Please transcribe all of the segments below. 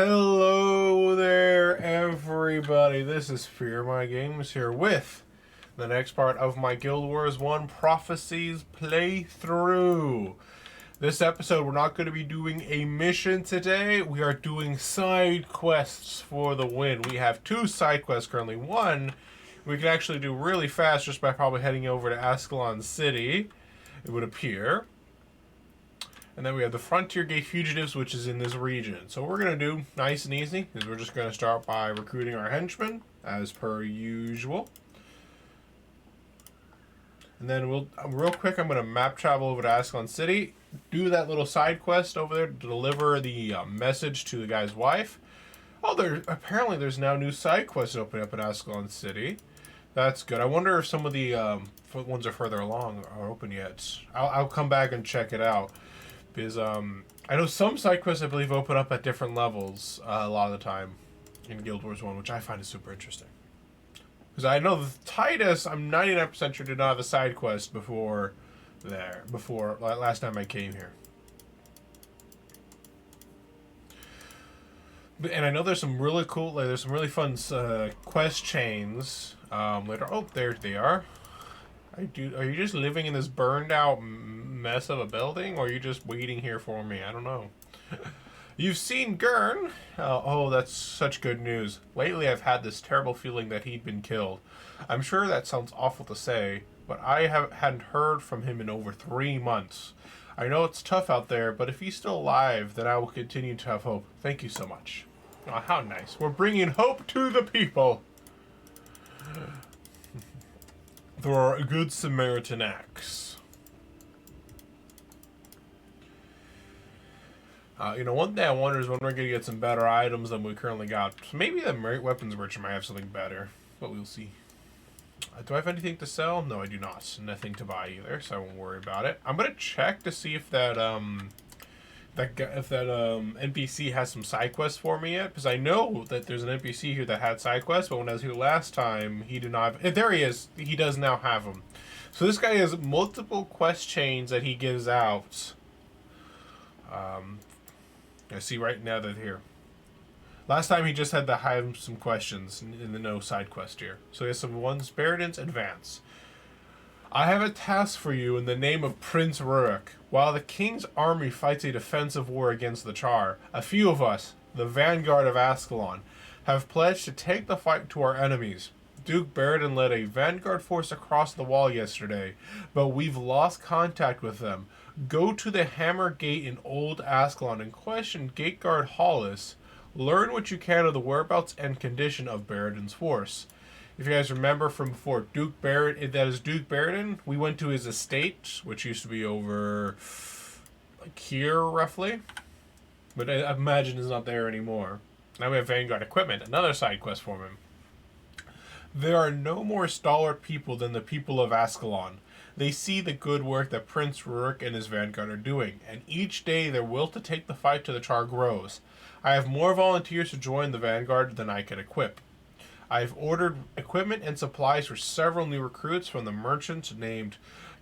Hello there, everybody. This is Fearmy Games here with the next part of my Guild Wars 1 Prophecies playthrough. This episode, we're not going to be doing a mission today. We are doing side quests for the win. We have 2 side quests currently. One, we can actually do really fast just by probably heading over to Ascalon City, it would appear. And then we have the Frontier Gate Fugitives, which is in this region. So what we're going to do, nice and easy, is we're just going to start by recruiting our henchmen, as per usual. And then real quick, I'm going to map travel over to Ascalon City, do that little side quest over there to deliver the message to the guy's wife. Oh, apparently there's now new side quests opening up in Ascalon City. That's good. I wonder if some of the ones are further along are open yet. I'll come back and check it out. Because I know some side quests, I believe, open up at different levels a lot of the time in Guild Wars 1, which I find is super interesting. Because I know the Titus, I'm 99% sure, did not have a side quest before last time I came here. And I know there's some really cool, there's some really fun quest chains later. Oh, there they are. Are you just living in this burned out mess of a building, or are you just waiting here for me? I don't know. You've seen Gurn. Oh, that's such good news. Lately, I've had this terrible feeling that he'd been killed. I'm sure that sounds awful to say, but I hadn't heard from him in over 3 months. I know it's tough out there, but if he's still alive, then I will continue to have hope. Thank you so much. Oh, how nice. We're bringing hope to the people. Through our good Samaritan acts. One thing I wonder is when we're going to get some better items than we currently got. So maybe the weapons merchant might have something better, but we'll see. Do I have anything to sell? No, I do not. Nothing to buy either, so I won't worry about it. I'm going to check to see if that NPC has some side quests for me yet, because I know that there's an NPC here that had side quests, but when I was here last time, he did not have... There he is. He does now have them. So this guy has multiple quest chains that he gives out. I see right now that here. Last time he just had to have some questions in the no side quest here. So he has some ones. Baradin's Advance. I have a task for you in the name of Prince Rurik. While the king's army fights a defensive war against the Charr, a few of us, the vanguard of Ascalon, have pledged to take the fight to our enemies. Duke Baradin led a vanguard force across the wall yesterday, but we've lost contact with them. Go to the Hammer Gate in Old Ascalon and question Gateguard Hollis. Learn what you can of the whereabouts and condition of Baradin's force. If you guys remember from before, Duke Baradin, we went to his estate, which used to be over like here, roughly. But I imagine it's not there anymore. Now we have Vanguard Equipment, another side quest for him. There are no more stalwart people than the people of Ascalon. They see the good work that Prince Rurik and his Vanguard are doing, and each day their will to take the fight to the Charr grows. I have more volunteers to join the Vanguard than I can equip. I've ordered equipment and supplies for several new recruits from the merchants named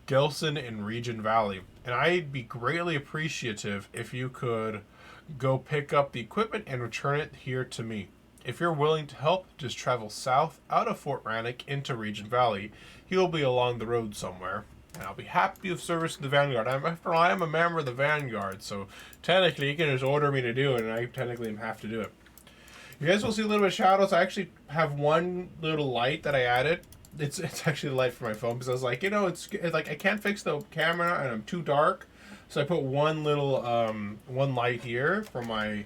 Gelson in Region Valley, and I'd be greatly appreciative if you could go pick up the equipment and return it here to me. If you're willing to help, just travel south out of Fort Rannoch into Region Valley. He'll be along the road somewhere, and I'll be happy of service to the Vanguard. After all, I am a member of the Vanguard, so technically he can just order me to do it, and I technically have to do it. You guys will see a little bit of shadows. I actually have one little light that I added. It's actually the light for my phone, because I was like, it's like I can't fix the camera and I'm too dark, so I put one little one light here for my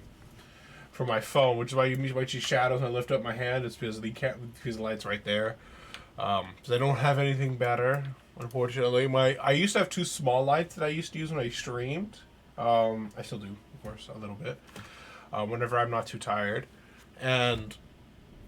phone, which is why you see shadows when I lift up my hand. It's because the light's right there. So I don't have anything better, unfortunately. I used to have 2 small lights that I used to use when I streamed. I still do, of course, a little bit. Whenever I'm not too tired. And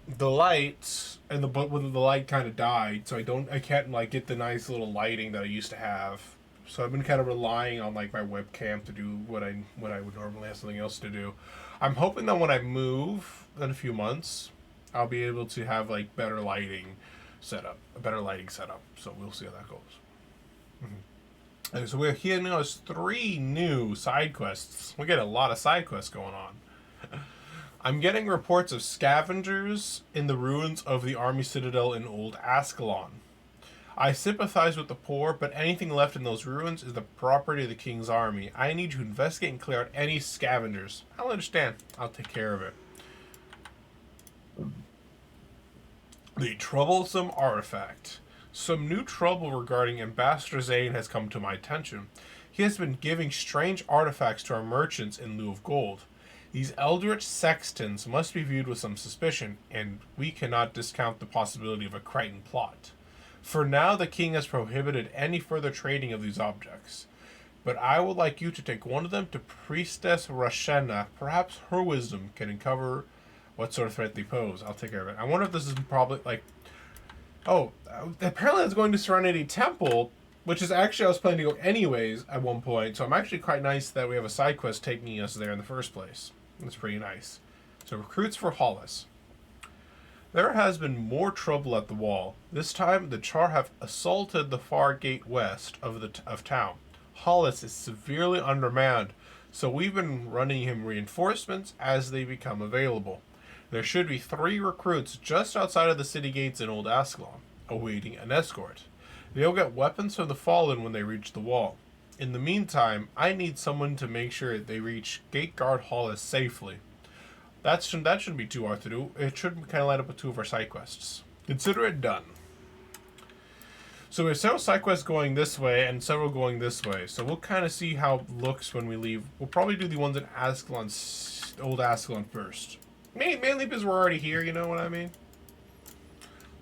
the lights when the light kind of died, so I can't like get the nice little lighting that I used to have. So I've been kind of relying on like my webcam to do what I would normally have something else to do. I'm hoping that when I move in a few months, I'll be able to have like a better lighting setup. So we'll see how that goes. And so we're here now is 3 new side quests. We get a lot of side quests going on. I'm getting reports of scavengers in the ruins of the army citadel in Old Ascalon. I sympathize with the poor, but anything left in those ruins is the property of the king's army. I need to investigate and clear out any scavengers. I'll understand. I'll take care of it. The troublesome artifact. Some new trouble regarding Ambassador Zane has come to my attention. He has been giving strange artifacts to our merchants in lieu of gold. These eldritch sextons must be viewed with some suspicion, and we cannot discount the possibility of a Crichton plot. For now, the king has prohibited any further trading of these objects. But I would like you to take one of them to Priestess Rashena. Perhaps her wisdom can uncover what sort of threat they pose. I'll take care of it. I wonder if this is probably like... Oh, apparently it's going to Serenity Temple, which is actually I was planning to go anyways at one point. So I'm actually quite nice that we have a side quest taking us there in the first place. That's pretty nice. So recruits for Hollis. There has been more trouble at the wall. This time, the Charr have assaulted the far gate west of town. Hollis is severely undermanned, so we've been running him reinforcements as they become available. There should be 3 recruits just outside of the city gates in Old Ascalon, awaiting an escort. They'll get weapons from the Fallen when they reach the wall. In the meantime, I need someone to make sure they reach Gate Guard Hollis safely. That shouldn't be too hard to do. It should kind of line up with 2 of our side quests. Consider it done. So we have several side quests going this way and several going this way. So we'll kind of see how it looks when we leave. We'll probably do the ones in Ascalon, Old Ascalon first. Mainly because we're already here, you know what I mean?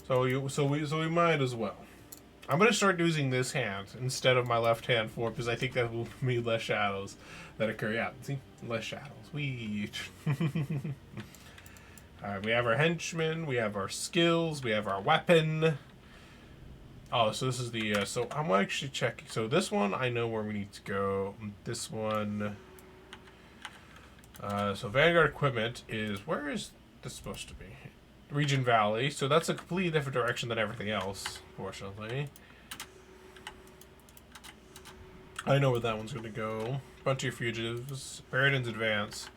So we might as well. I'm going to start using this hand instead of my left hand for because I think that will mean less shadows that occur. Yeah, see? Less shadows. Alright, we have our henchmen, we have our skills, we have our weapon. Oh, so this is the, so I'm actually checking. So this one, I know where we need to go. This one, so Vanguard equipment is, where is this supposed to be? Region Valley. So that's a completely different direction than everything else, fortunately. I know where that one's going to go. Bunch of fugitives. Paradin's Advance.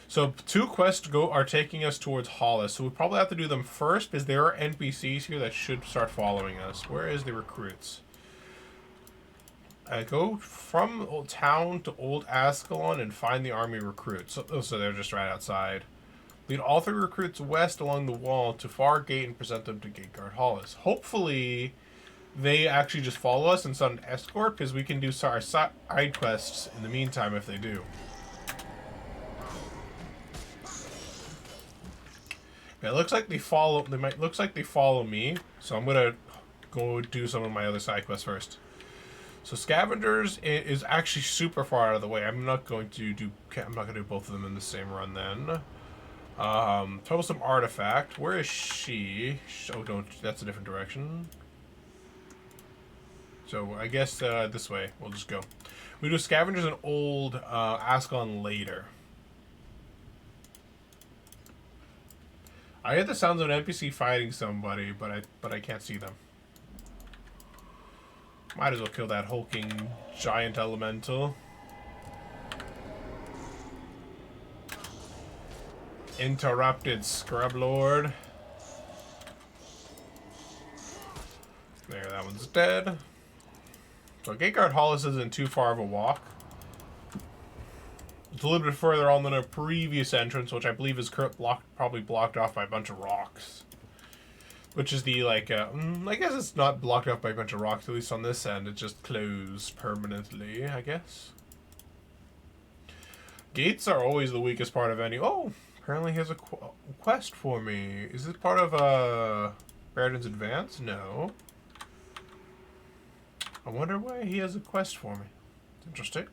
So 2 quests are taking us towards Hollis. So we probably have to do them first because there are NPCs here that should start following us. Where is the recruits? Go from Old Town to Old Ascalon and find the army recruits. So they're just right outside. Lead all 3 recruits west along the wall to Far Gate and present them to Gate Guard Hollis. Hopefully, they actually just follow us and send an escort because we can do our side quests in the meantime if they do. Yeah, it looks like they follow. Looks like they follow me. So I'm gonna go do some of my other side quests first. So scavengers is actually super far out of the way. I'm not gonna do both of them in the same run then. Troublesome artifact. Where is she? Oh, don't. That's a different direction. So I guess this way. We'll just go. We do scavengers and Old Ascalon later. I hear the sounds of an NPC fighting somebody, but I can't see them. Might as well kill that hulking giant elemental. Interrupted Scrub Lord. There, that one's dead. So Gateguard Hollis isn't too far of a walk. It's a little bit further on than a previous entrance, which I believe is probably blocked off by a bunch of rocks. Which is the, like, I guess it's not blocked off by a bunch of rocks, at least on this end. It's just closed permanently, I guess. Gates are always the weakest part of any... Oh, apparently he has a quest for me. Is this part of, Baradin's Advance? No. I wonder why he has a quest for me. It's interesting.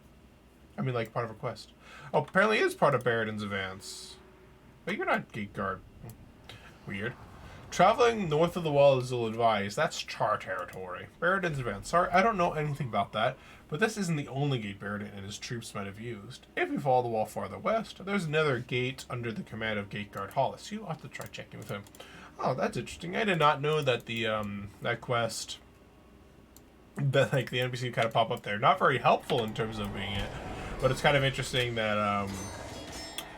I mean, like, part of a quest. Oh, apparently it is part of Baradin's Advance. But you're not Gate Guard. Weird. Traveling north of the wall is ill-advised. That's Charr territory. Baradin's Advance. Sorry, I don't know anything about that, but this isn't the only gate Baradin and his troops might have used. If you follow the wall farther west, there's another gate under the command of Gateguard Hollis. You'll have to try checking with him. Oh, that's interesting. I did not know that the, that quest... That, like, the NPC kind of pop up there. Not very helpful in terms of being it, but it's kind of interesting that,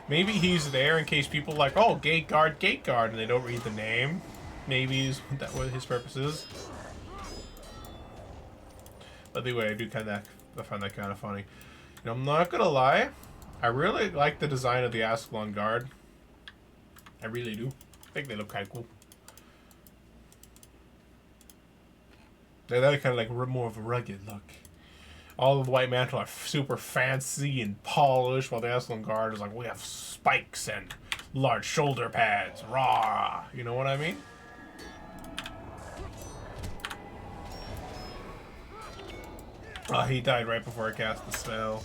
Maybe he's there in case people like, oh, gate guard, and they don't read the name. Maybe is that what his purpose is. But anyway, I find that kind of funny. You know, I'm not gonna lie, I really like the design of the Ascalon guard. I really do. I think they look kind of cool. They're kind of like more of a rugged look. All of the White Mantle are super fancy and polished, while the Ascalon guard is like, we have spikes and large shoulder pads. Rah! You know what I mean? Oh, he died right before I cast the spell.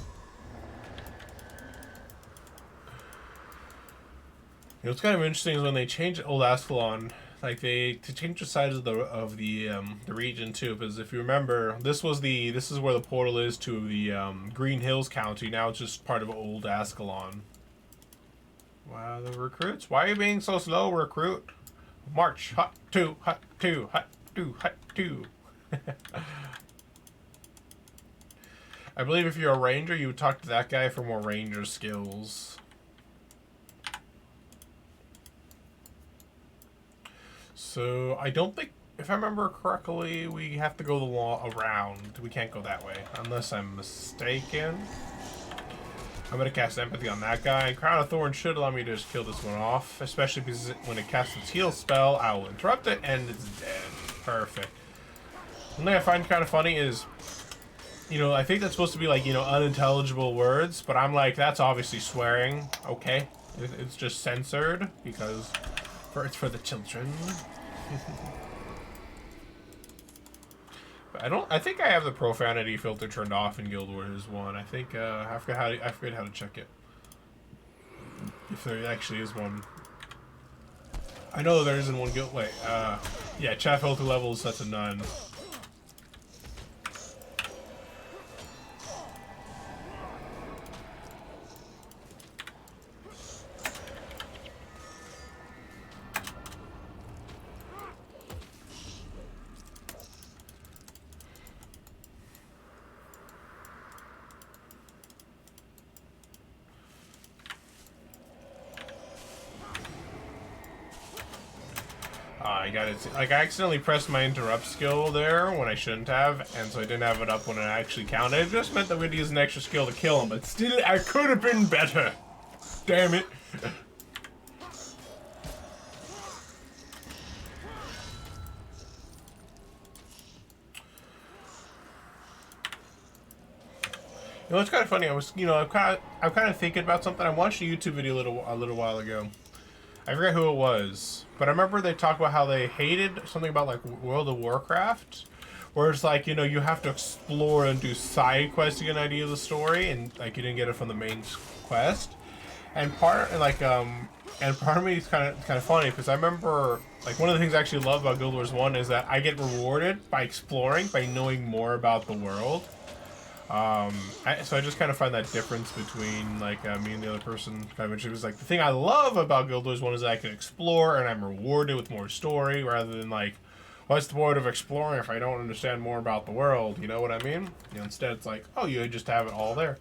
You know, what's kind of interesting is when they changed old Ascalon, like to change the size of the region too. Because if you remember, this is where the portal is to the Green Hills County. Now it's just part of old Ascalon. Wow, the recruits! Why are you being so slow, recruit? March, hut two, hut two, hut two, hut two. I believe if you're a ranger, you would talk to that guy for more ranger skills. So, I don't think, if I remember correctly, we have to go the law around. We can't go that way, unless I'm mistaken. I'm going to cast Empathy on that guy. Crown of Thorns should allow me to just kill this one off, especially because when it casts its heal spell, I will interrupt it, and it's dead. Perfect. One thing I find kind of funny is, you know, I think that's supposed to be like, you know, unintelligible words, but I'm like, that's obviously swearing. Okay. It's just censored because it's for the children. But I think I have the profanity filter turned off in Guild Wars 1. I think I forget how to check it. If there actually is one. I know there isn't one guild. Wait, yeah, chat filter level is set to none. I got it. Like, I accidentally pressed my interrupt skill there when I shouldn't have, and so I didn't have it up when it actually counted. It just meant that we'd use an extra skill to kill him, but still, I could have been better. Damn it. You know, it's kind of funny. I was, you know, I'm kind of thinking about something. I watched a YouTube video a little while ago. I forget who it was, but I remember they talked about how they hated something about like World of Warcraft, where it's like, you know, you have to explore and do side quests to get an idea of the story, and like you didn't get it from the main quest. And part of me is kind of funny because I remember like one of the things I actually love about Guild Wars 1 is that I get rewarded by exploring, by knowing more about the world. So I just kind of find that difference between like me and the other person kind of, it was like the thing I love about Guild Wars 1 is that I can explore and I'm rewarded with more story rather than like, what's the point of exploring if I don't understand more about the world? You know what I mean? You know, instead it's like, oh, you just have it all there.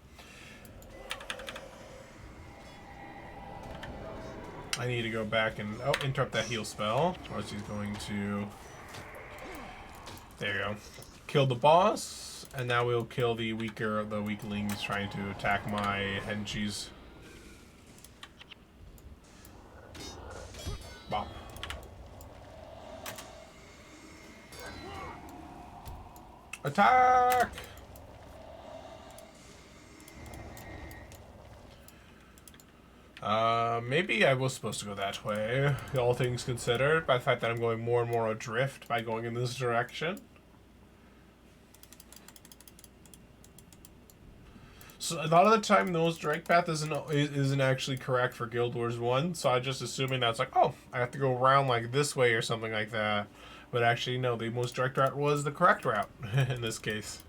I need to go back and interrupt that heal spell. Or else he's going to, there you go, kill the boss. And now we'll kill the weaklings trying to attack my henchies. Bop. Attack! Maybe I was supposed to go that way, all things considered, by the fact that I'm going more and more adrift by going in this direction. So a lot of the time, those direct path isn't actually correct for Guild Wars 1, so I'm just assuming that's like, oh, I have to go around like this way or something like that. But actually, no, the most direct route was the correct route in this case.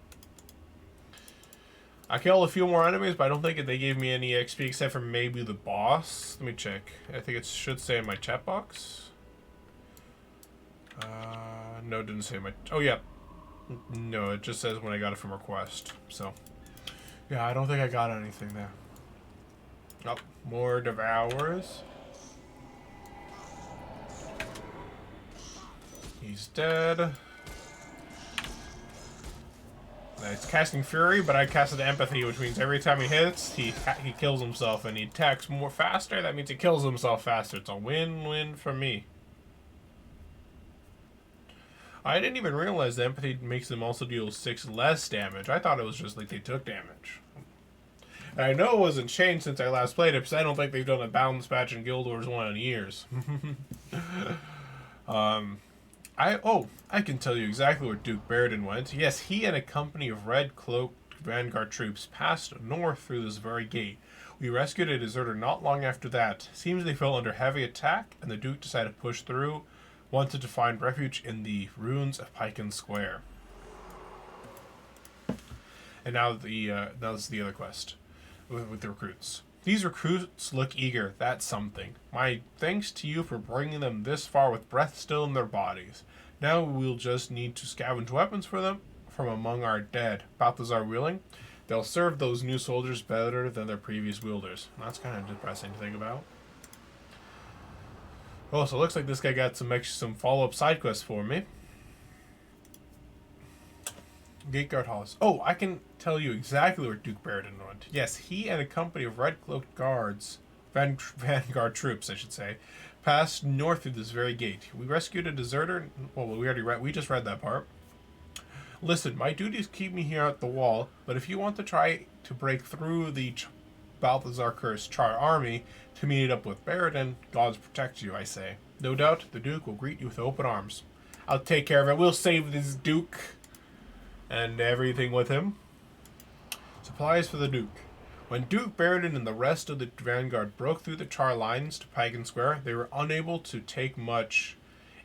I killed a few more enemies, but I don't think they gave me any XP except for maybe the boss. Let me check. I think it should say in my chat box. No, it didn't say my... Oh, yeah. No, it just says when I got it from request, so... Yeah, I don't think I got anything there. Oh, more devours. He's dead. It's casting Fury, but I casted Empathy, which means every time he hits, he kills himself, and he attacks more faster. That means he kills himself faster. It's a win-win for me. I didn't even realize that Empathy makes them also deal 6 less damage. I thought it was just like they took damage. And I know it wasn't changed since I last played it, because I don't think they've done a balance patch in Guild Wars 1 in years. I can tell you exactly where Duke Baradin went. Yes, he and a company of red-cloaked Vanguard troops passed north through this very gate. We rescued a deserter not long after that. Seems they fell under heavy attack, and the Duke decided to push through. Wanted to find refuge in the ruins of Pyken Square. And now now this is the other quest with the recruits. These recruits look eager. That's something. My thanks to you for bringing them this far with breath still in their bodies. Now we'll just need to scavenge weapons for them from among our dead. Balthazar willing, they'll serve those new soldiers better than their previous wielders. That's kind of depressing to think about. Oh, so it looks like this guy got some follow-up side quests for me. Gateguard Halls. Oh, I can tell you exactly where Duke Baradin went. Yes, he and a company of red-cloaked guards, Vanguard troops, I should say, passed north through this very gate. We rescued a deserter. Well, we just read that part. Listen, my duties keep me here at the wall, but if you want to try to break through the Balthazar cursed Charr army to meet up with Baradin, gods protect you, I say. No doubt, the Duke will greet you with open arms. I'll take care of it. We'll save this Duke and everything with him. Supplies for the Duke. When Duke Baradin and the rest of the Vanguard broke through the Charr lines to Pyken Square, they were unable to take much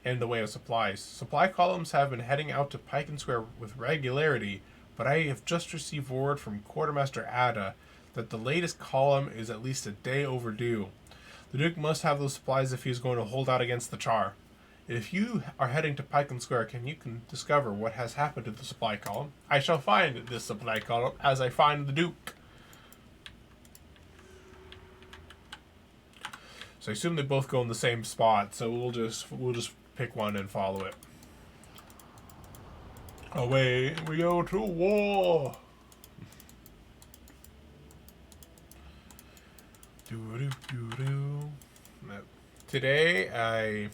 in the way of supplies. Supply columns have been heading out to Pyken Square with regularity, but I have just received word from Quartermaster Ada that the latest column is at least a day overdue. The Duke must have those supplies if he is going to hold out against the Charr. If you are heading to Pyken Square, you can discover what has happened to the supply column. I shall find this supply column as I find the Duke. So I assume they both go in the same spot, so we'll just pick one and follow it. Away we go to war. Today,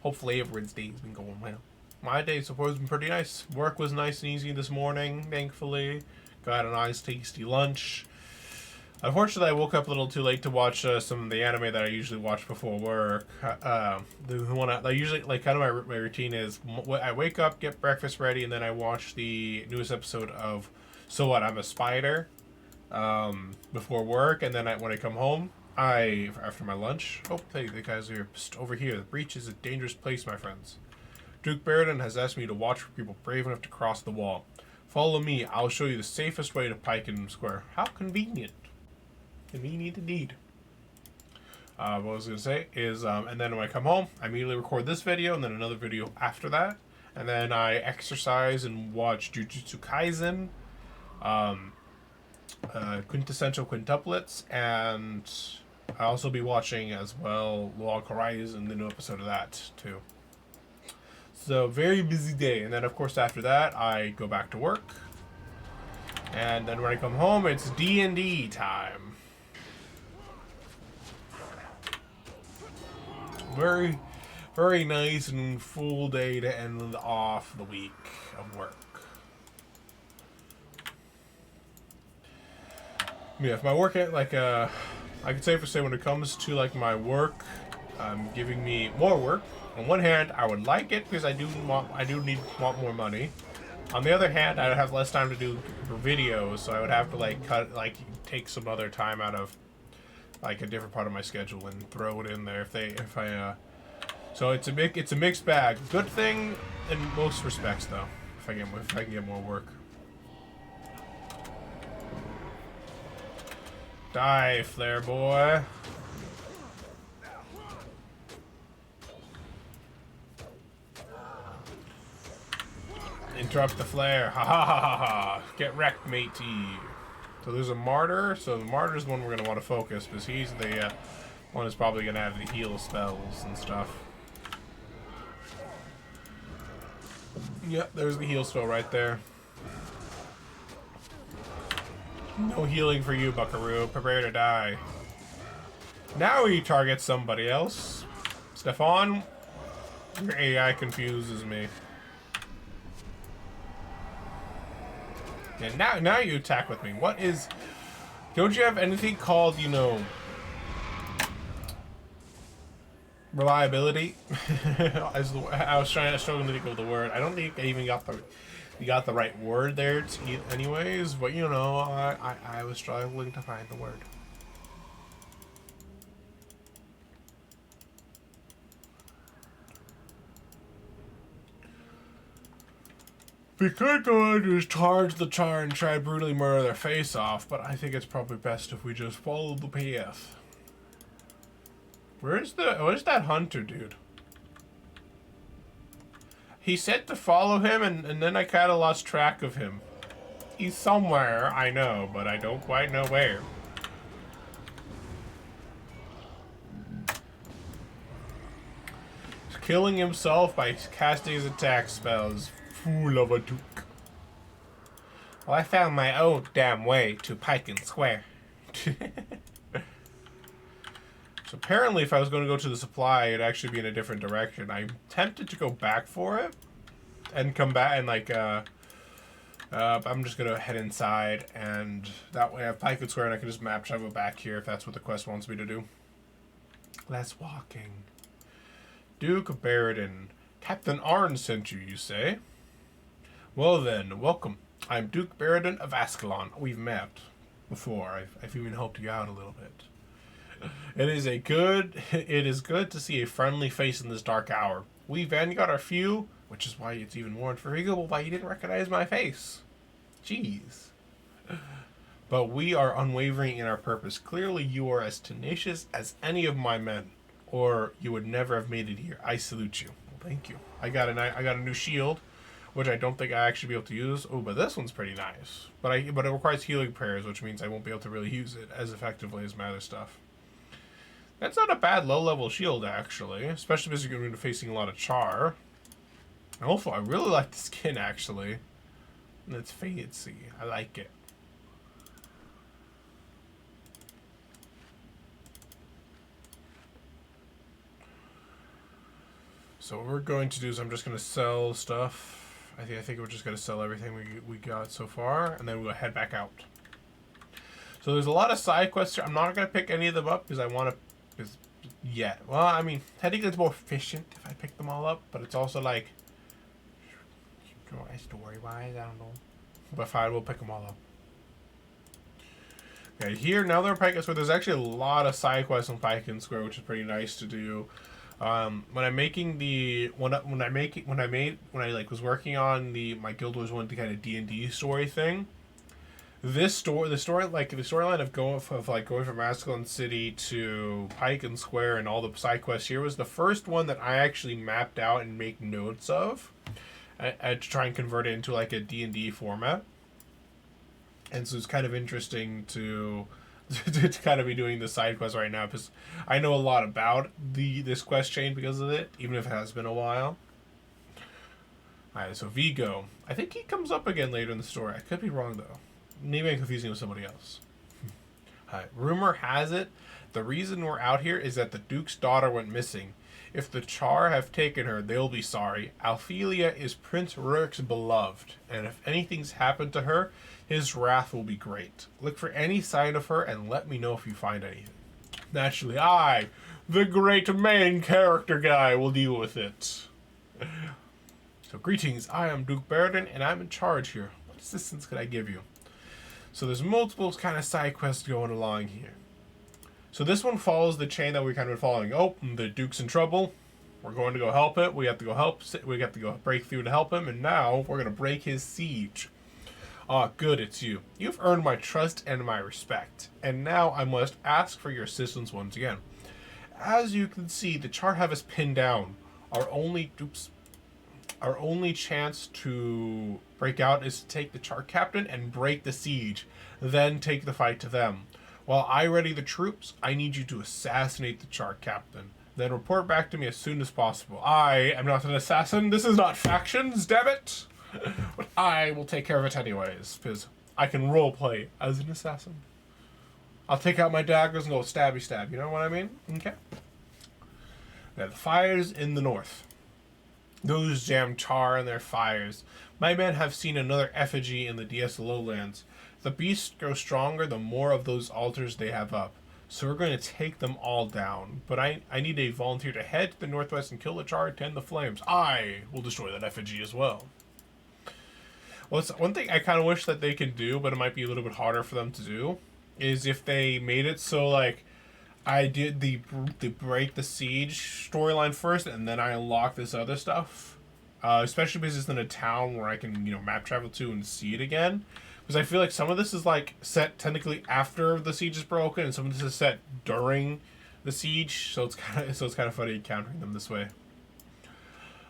hopefully everyone's day's been going well. My day's supposed to be pretty nice. Work was nice and easy this morning, thankfully. Got a nice tasty lunch. Unfortunately, I woke up a little too late to watch some of the anime that I usually watch before work. The one I usually, kind of my routine is I wake up, get breakfast ready, and then I watch the newest episode of So What, I'm a Spider before work, and then when I come home, after my lunch, hey, the guys are over here. The breach is a dangerous place, my friends. Duke Baradin has asked me to watch for people brave enough to cross the wall. Follow me, I'll show you the safest way to Pyken Square. How convenient. Convenient indeed. What I was going to say is, and then when I come home, I immediately record this video, and then another video after that, and then I exercise and watch Jujutsu Kaisen, Quintessential Quintuplets, and I'll also be watching as well Log Horizon, the new episode of that too. So very busy day, and then of course after that I go back to work, and then when I come home it's D&D time. Very, very nice and full day to end off the week of work. Yeah, if my work, I could safely say when it comes to my work, giving me more work. On one hand, I would like it because I do want more money. On the other hand, I would have less time to do videos, so I would have to take some other time out of a different part of my schedule and throw it in there so it's a mixed bag. Good thing in most respects though, if I can get more work. Die, flare boy. Interrupt the flare. Ha ha ha ha ha. Get wrecked, matey. So there's a martyr. So the martyr is the one we're going to want to focus because he's the one who's probably going to have the heal spells and stuff. Yep, there's the heal spell right there. No healing for you, Buckaroo. Prepare to die. Now he targets somebody else. Stefan, your AI confuses me. And now you attack with me. What is... Don't you have anything called, you know... reliability? I was struggling to think of the word. I don't think I even got the right word there anyways, but you know, I was struggling to find the word. We could go and just charge the Charr and try to brutally murder their face off, but I think it's probably best if we just follow the path. Where's that hunter dude? He said to follow him, and then I kind of lost track of him. He's somewhere, I know, but I don't quite know where. He's killing himself by casting his attack spells. Fool of a duke. Well, I found my own damn way to Pike Square. So apparently if I was going to go to the supply, it'd actually be in a different direction. I'm tempted to go back for it and come back and like, I'm just going to head inside and that way I have Pike Square and I can just map travel back here if that's what the quest wants me to do. Less walking. Duke Baradin. Captain Arn sent you, you say? Well then, welcome. I'm Duke Baradin of Ascalon. We've met before. I've even helped you out a little bit. It is good to see a friendly face in this dark hour. We vanguard our few, which is why it's even more unforgivable why you didn't recognize my face. Jeez. But we are unwavering in our purpose. Clearly you are as tenacious as any of my men, or you would never have made it here. I salute you. Well, thank you. I got a new shield, which I don't think I actually be able to use. Oh, but this one's pretty nice. But it requires healing prayers, which means I won't be able to really use it as effectively as my other stuff. That's not a bad low-level shield, actually. Especially because you're going to be facing a lot of Charr. And also, I really like the skin, actually. And it's fancy. I like it. So what we're going to do is I'm just going to sell stuff. I think we're just going to sell everything we got so far. And then we'll head back out. So there's a lot of side quests here. I'm not going to pick any of them up because I want to... Yeah, well, I mean, technically it's more efficient if I pick them all up, but it's also like, story-wise, I don't know. But fine, we'll pick them all up. Okay, here, now they're Pike Square. There's actually a lot of side quests on Pike Square, which is pretty nice to do. When I'm making the when I was working on my Guild Wars 1 kind of D&D story thing. The storyline of going from Ascalon City to Pike Square and all the side quests here was the first one that I actually mapped out and make notes of, to try and convert it into like a D&D format. And so it's kind of interesting to kind of be doing the side quest right now because I know a lot about this quest chain because of it, even if it has been a while. Alright, so Vigo. I think he comes up again later in the story. I could be wrong though. Maybe I'm confusing with somebody else. Alright, rumor has it, the reason we're out here is that the Duke's daughter went missing. If the Charr have taken her, they'll be sorry. Alphelia is Prince Rurik's beloved, and if anything's happened to her, his wrath will be great. Look for any sign of her and let me know if you find anything. Naturally, I, the great main character guy, will deal with it. So greetings, I am Duke Baradin, and I'm in charge here. What assistance could I give you? So there's multiple kind of side quests going along here. So this one follows the chain that we kind of been following. Oh, the Duke's in trouble. We're going to go help it. We have to go break through to help him, and now we're going to break his siege. Ah, good, it's you. You've earned my trust and my respect, and now I must ask for your assistance once again. As you can see, the Charr have us pinned down. Our only our only chance to break out is to take the Charr captain and break the siege, then take the fight to them. While I ready the troops, I need you to assassinate the Charr captain. Then report back to me as soon as possible. I am not an assassin. This is not factions, damn it! But I will take care of it anyways, because I can roleplay as an assassin. I'll take out my daggers and go stabby stab, you know what I mean? Okay. Now, the fires in the north. Those damn Charr and their fires. My men have seen another effigy in the DS lowlands. The beasts grow stronger the more of those altars they have up. So we're going to take them all down. But I need a volunteer to head to the northwest and kill the Charr, tend the flames. I will destroy that effigy as well. Well, it's one thing I kind of wish that they could do, but it might be a little bit harder for them to do, is if they made it so, like, I did the break the siege storyline first, and then I unlock this other stuff. Especially because it's in a town where I can, map travel to and see it again. Because I feel like some of this is, like, set technically after the siege is broken, and some of this is set during the siege, so it's kind of funny encountering them this way.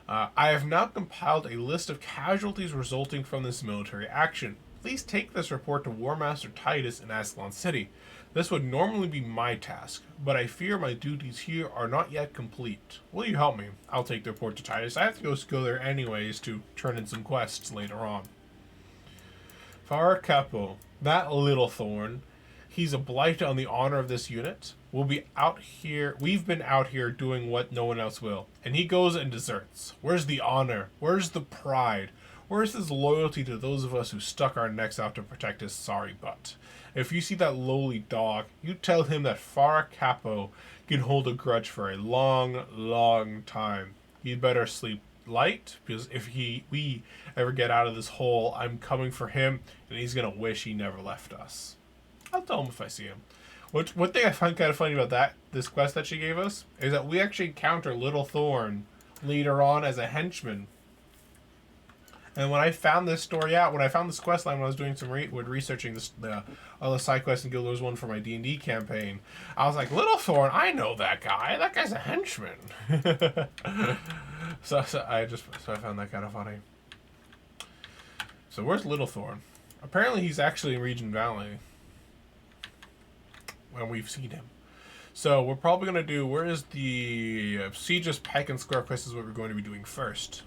I have now compiled a list of casualties resulting from this military action. Please take this report to War Master Titus in Ascalon City. This would normally be my task, but I fear my duties here are not yet complete. Will you help me? I'll take the report to Titus. I have to go there anyways to turn in some quests later on. Far Capo, that little thorn. He's a blight on the honor of this unit. We've been out here doing what no one else will. And he goes and deserts. Where's the honor? Where's the pride? Where's his loyalty to those of us who stuck our necks out to protect his sorry butt? If you see that lowly dog, you tell him that Far Capo can hold a grudge for a long, long time. He'd better sleep light, because if we ever get out of this hole, I'm coming for him, and he's gonna wish he never left us. I'll tell him if I see him. One thing I find kind of funny about this quest that she gave us, is that we actually encounter Little Thorn later on as a henchman. And when I found this story out, when I found this quest line when I was doing some researching the other side quests in Guild Wars 1 for my D&D campaign, I was like, Little Thorn, I know that guy. That guy's a henchman. so I found that kind of funny. So where's Little Thorn? Apparently he's actually in Region Valley. When we've seen him. So we're probably going to do, where is the Siege's Pike and Square quest is what we're going to be doing first.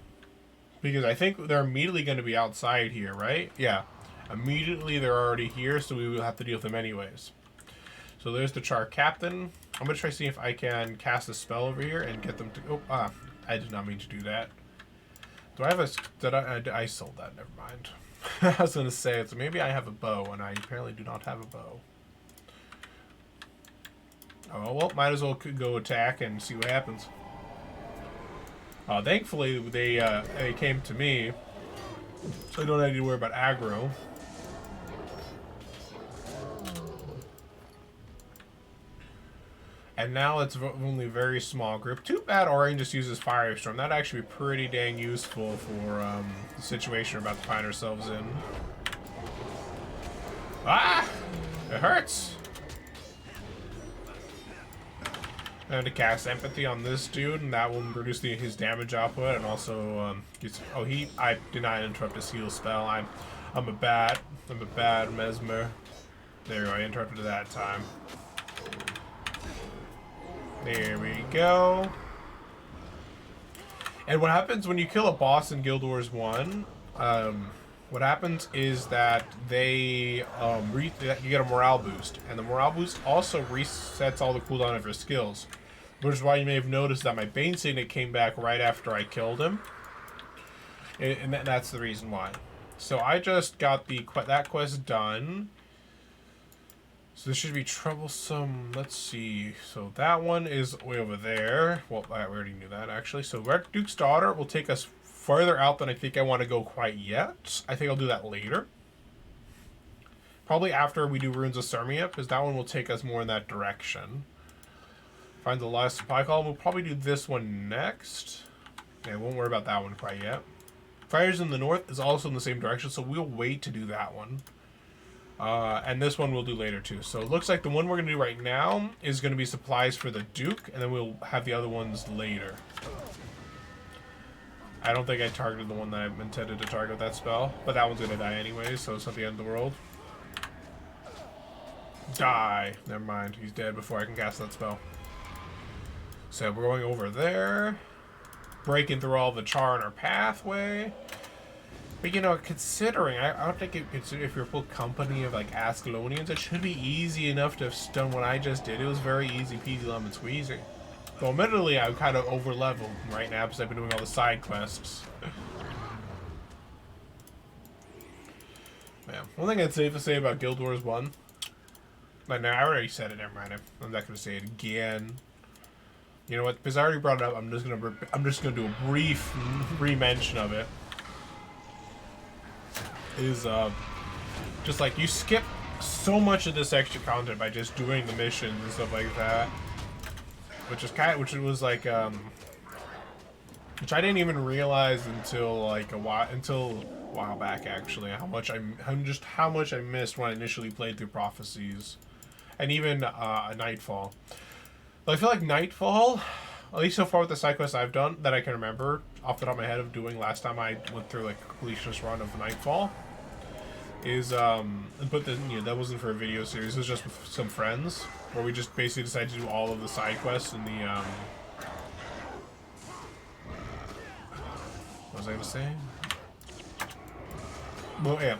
Because I think they're immediately going to be outside here, right? Yeah. Immediately they're already here, so we will have to deal with them anyways. So there's the Charr captain. I'm going to try to see if I can cast a spell over here and get them to... I did not mean to do that. Do I have a... I sold that, never mind. I was going to say, so maybe I have a bow, and I apparently do not have a bow. Oh, well, might as well go attack and see what happens. Thankfully, they came to me, so I don't have to worry about aggro. And now it's only a very small group. Too bad Orion just uses Firestorm. That'd actually be pretty dang useful for the situation we're about to find ourselves in. Ah! It hurts! I have to cast Empathy on this dude, and that will reduce his damage output, and also I did not interrupt his heal spell. I'm a bad mesmer. There we go, I interrupted that time. There we go. And what happens when you kill a boss in Guild Wars 1? What happens is that you get a morale boost, and the morale boost also resets all the cooldown of your skills, which is why you may have noticed that my Bane Signet came back right after I killed him, and that's the reason why. So I just got that quest done. So this should be troublesome. Let's see. So that one is way over there. Well, I already knew that actually. So Red Duke's Daughter will take us further out than I think I want to go quite yet. I think I'll do that later. Probably after we do Ruins of Surmia, because that one will take us more in that direction. Find the last supply column. We'll probably do this one next. Yeah, won't worry about that one quite yet. Fires in the North is also in the same direction, so we'll wait to do that one. And this one we'll do later too. So it looks like the one we're going to do right now is going to be supplies for the Duke, and then we'll have the other ones later. I don't think I targeted the one that I intended to target that spell, but that one's gonna die anyway, so it's not the end of the world. Die! Never mind, he's dead before I can cast that spell. So we're going over there, breaking through all the Charr in our pathway. But you know, considering, I don't think if you're a full company of like Ascalonians, it should be easy enough to have done what I just did. It was very easy peasy lemon squeezy. Though admittedly, I'm kind of over leveled right now because I've been doing all the side quests. Man, one thing I'd safe to say about Guild Wars 1. But no, I already said it. Never mind. I'm not gonna say it again. You know what? Because I already brought it up. I'm just gonna do a brief re-mention of it. Is just like you skip so much of this extra content by just doing the missions and stuff like that, which was like which I didn't even realize until like a while back actually how much I missed when I initially played through Prophecies and even Nightfall. But I feel like Nightfall, at least so far with the side quests I've done that I can remember off the top of my head of doing last time I went through like a completionist run of Nightfall, is but that wasn't for a video series. It was just with some friends where we just basically decided to do all of the side quests in the what was I gonna say? Well, yeah.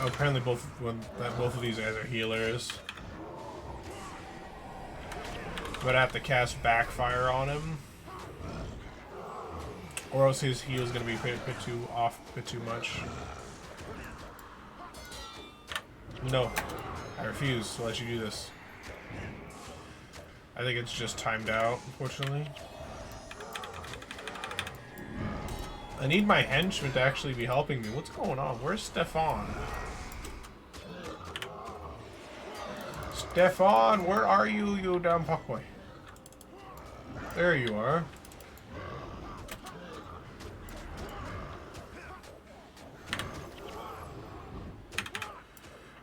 Apparently both of these guys are healers. But I have to cast Backfire on him, or else his heal is gonna be a bit too much. No, I refuse to let you do this. I think it's just timed out, unfortunately. I need my henchman to actually be helping me. What's going on? Where's Stefan? Stefan, where are you, you dumb fuckboy? There you are.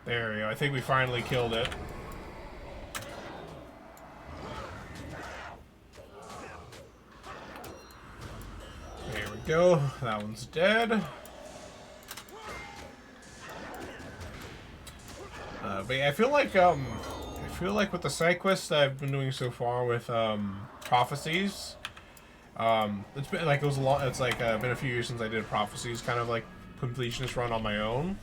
There we go. I think we finally killed it. There we go. That one's dead. But yeah, I feel like with the side quests that I've been doing so far with Prophecies, it's been like been a few years since I did Prophecies, kind of like completionist run on my own.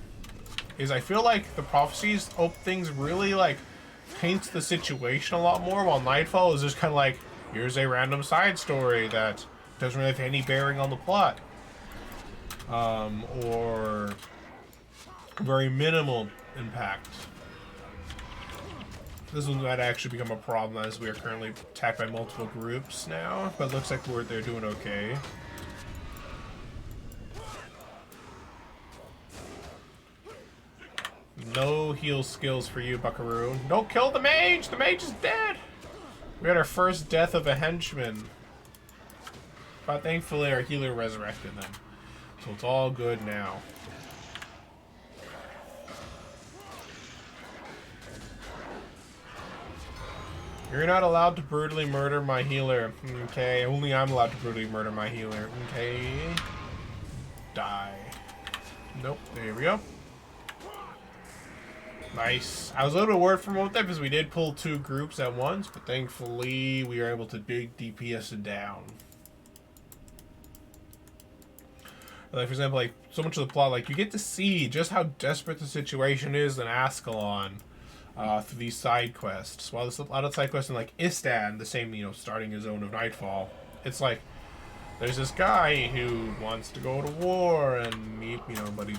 I feel like the Prophecies things really like paints the situation a lot more, while Nightfall is just kind of like, here's a random side story that doesn't really have any bearing on the plot, or very minimal impact. This one might actually become a problem as we are currently attacked by multiple groups now, but it looks like they're doing okay. No heal skills for you, Buckaroo. Don't kill the mage! The mage is dead! We had our first death of a henchman. But thankfully our healer resurrected them. So it's all good now. You're not allowed to brutally murder my healer. Okay, only I'm allowed to brutally murder my healer. Okay. Die. Nope, there we go. Nice. I was a little bit worried for a moment there because we did pull two groups at once, but thankfully we were able to big DPS it down. Like, for example, like, so much of the plot, like, you get to see just how desperate the situation is in Ascalon through these side quests. While there's a lot of side quests in, like, Istan, the same, starting his Zone of Nightfall, it's like, there's this guy who wants to go to war, and he, but he,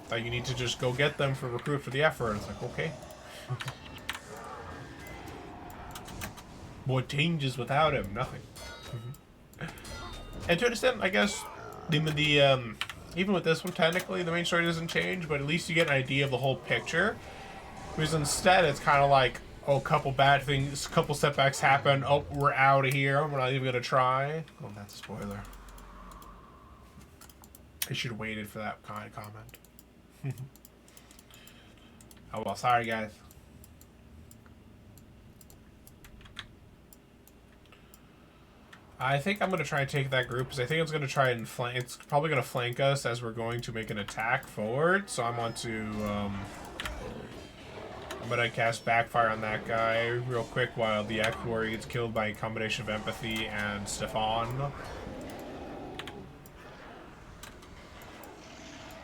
that you need to just go get them for recruit for the effoert. It's like, okay. What changes without him? Nothing. And to understand, I guess, even with this one, technically, the main story doesn't change, but at least you get an idea of the whole picture. Because instead, it's kind of like, oh, a couple bad things, a couple setbacks happen, oh, we're out of here, we're not even going to try. Oh, that's a spoiler. I should have waited for that kind of comment. Oh, well, sorry, guys. I think I'm gonna try and take that group because I think it's gonna try and flank. It's probably gonna flank us as we're going to make an attack forward. So I want to. I'm gonna cast backfire on that guy real quick while the effoert gets killed by a combination of empathy and Stefan.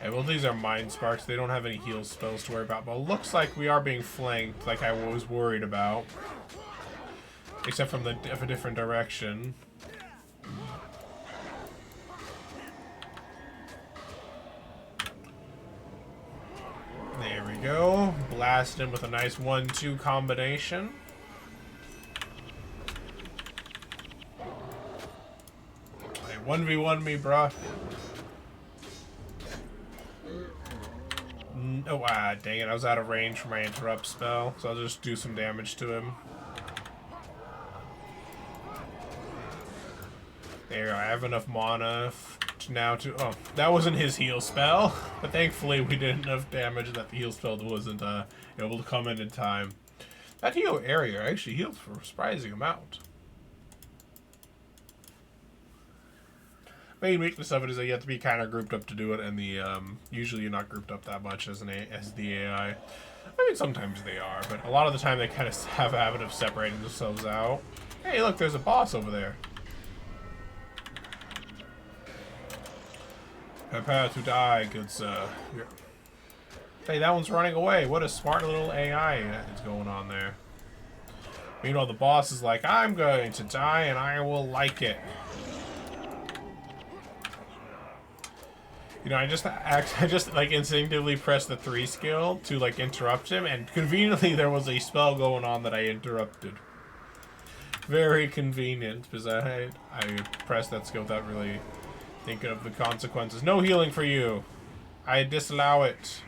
And well, these are mind sparks. They don't have any heal spells to worry about. But it looks like we are being flanked, like I was worried about, except from a different direction. There we go. Blast him with a nice 1-2 combination. Hey, 1v1 me, bruh. Oh, dang it. I was out of range for my interrupt spell, so I'll just do some damage to him. There you go. I have enough mana now to... Oh, that wasn't his heal spell. But thankfully, we did enough damage that the heal spell wasn't able to come in time. That heal area actually healed for a surprising amount. Main weakness of it is that you have to be kind of grouped up to do it, and the usually you're not grouped up that much as the AI. I mean, sometimes they are, but a lot of the time they kind of have a habit of separating themselves out. Hey, look, there's a boss over there. Prepare to die, good sir. Hey, that one's running away. What a smart little AI is going on there. Meanwhile, the boss is like, I'm going to die, and I will like it. You know, I just like instinctively pressed the 3 skill to like interrupt him, and conveniently there was a spell going on that I interrupted. Very convenient because I pressed that skill without really thinking of the consequences. No healing for you. I disallow it.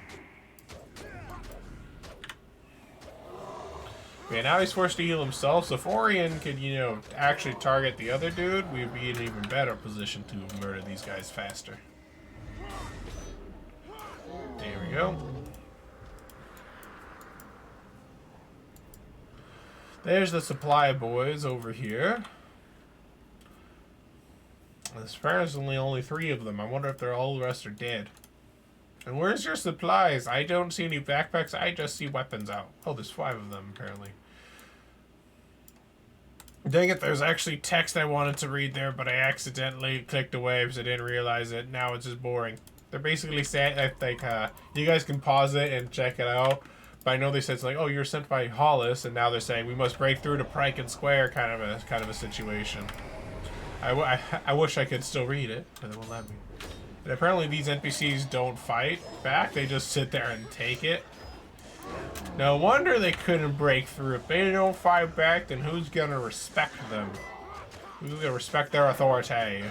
Okay, now he's forced to heal himself, so if Orion could, you know, actually target the other dude, we'd be in an even better position to murder these guys faster. There we go. There's the supply boys over here. There's apparently only 3 of them. I wonder if all the rest are dead. And where's your supplies? I don't see any backpacks. I just see weapons out. Oh, there's 5 of them, apparently. Dang it, there's actually text I wanted to read there, but I accidentally clicked away because I didn't realize it. Now it's just boring. They're basically saying, like, you guys can pause it and check it out. But I know they said it's like, oh, you're sent by Hollis, and now they're saying we must break through to Pryken Square, kind of a situation. I wish I could still read it, but they won't let me. And apparently these NPCs don't fight back; they just sit there and take it. No wonder they couldn't break through. If they don't fight back, then who's gonna respect them? Who's gonna respect their authority?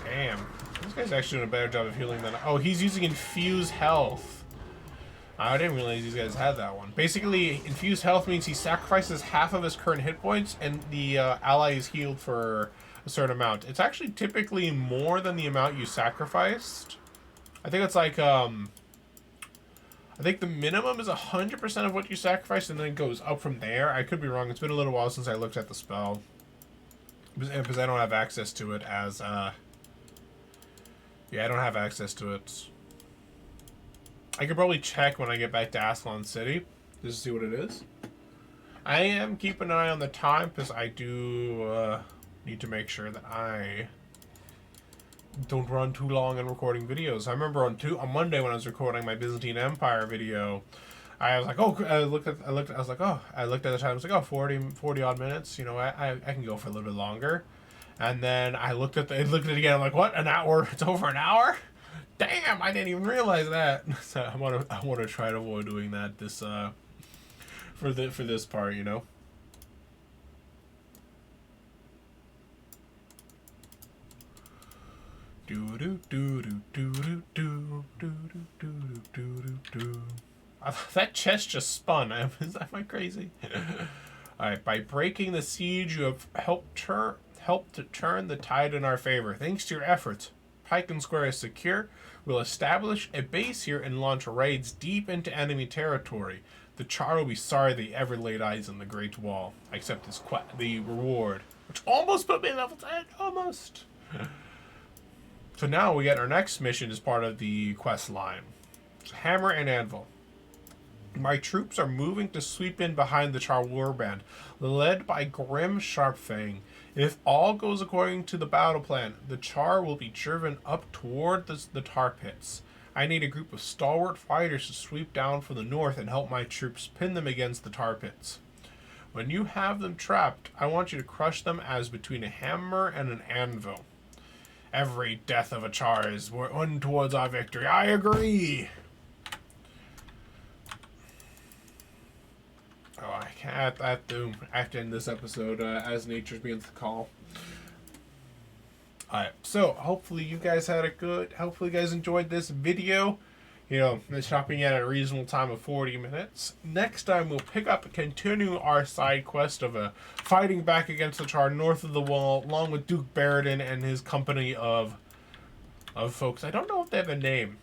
Damn. This guy's actually doing a better job of healing than... Oh, he's using Infuse Health. I didn't realize these guys had that one. Basically, Infuse Health means he sacrifices half of his current hit points, and the ally is healed for a certain amount. It's actually typically more than the amount you sacrificed. I think it's like... I think the minimum is 100% of what you sacrificed, and then it goes up from there. I could be wrong. It's been a little while since I looked at the spell. Because I don't have access to it as... Yeah, I don't have access to it. I could probably check when I get back to Ascalon City just to see what it is. I am keeping an eye on the time because I do need to make sure that I don't run too long in recording videos. I remember on Monday when I was recording my Byzantine Empire video, I was like, oh, I looked at the time. I was like, oh, 40 odd minutes. You know, I can go for a little bit longer. And then I looked at it again. I'm like, what? An hour? It's over an hour? Damn! I didn't even realize that. So I want to try to avoid doing that for this part, you know. Do do do do do do do do do do do. That chest just spun. Am I crazy? All right. By breaking the siege, you have helped to turn the tide in our favor. Thanks to your efforts, Pike Square is secure. We'll establish a base here and launch raids deep into enemy territory. The Charr will be sorry they ever laid eyes on the Great Wall. I accept the reward, which almost put me at level 10. Almost. So now we get our next mission as part of the quest line. Hammer and Anvil. My troops are moving to sweep in behind the Charr warband, led by Grim Sharpfang. If all goes according to the battle plan, the Charr will be driven up toward the tar pits. I need a group of stalwart fighters to sweep down from the north and help my troops pin them against the tar pits. When you have them trapped, I want you to crush them as between a hammer and an anvil. Every death of a Charr is one towards our victory. I agree! Oh, I can't. I have to end this episode as nature begins to call. Alright, so hopefully you guys had a good. Hopefully you guys enjoyed this video. You know, stopping at a reasonable time of 40 minutes. Next time we'll pick up and continue our side quest of fighting back against the Charr north of the wall, along with Duke Baradin and his company of folks. I don't know if they have a name.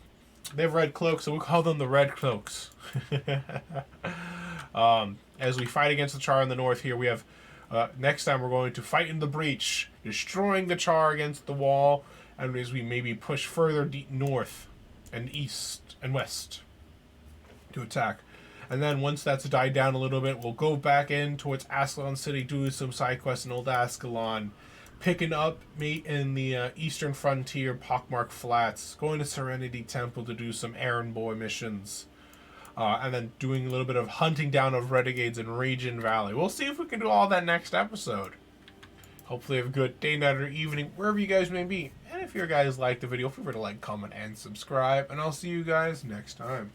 They have red cloaks, so we'll call them the Red Cloaks. As we fight against the Charr in the north here, we have next time we're going to fight in the breach, destroying the Charr against the wall, and as we maybe push further deep north and east and west to attack. And then once that's died down a little bit, we'll go back in towards Ascalon City, do some side quests in Old Ascalon, picking up meat in the eastern frontier, Pockmark Flats, going to Serenity Temple to do some errand boy missions. And then doing a little bit of hunting down of renegades in Region Valley. We'll see if we can do all that next episode. Hopefully have a good day, night, or evening, wherever you guys may be. And if you guys liked the video, feel free to like, comment, and subscribe. And I'll see you guys next time.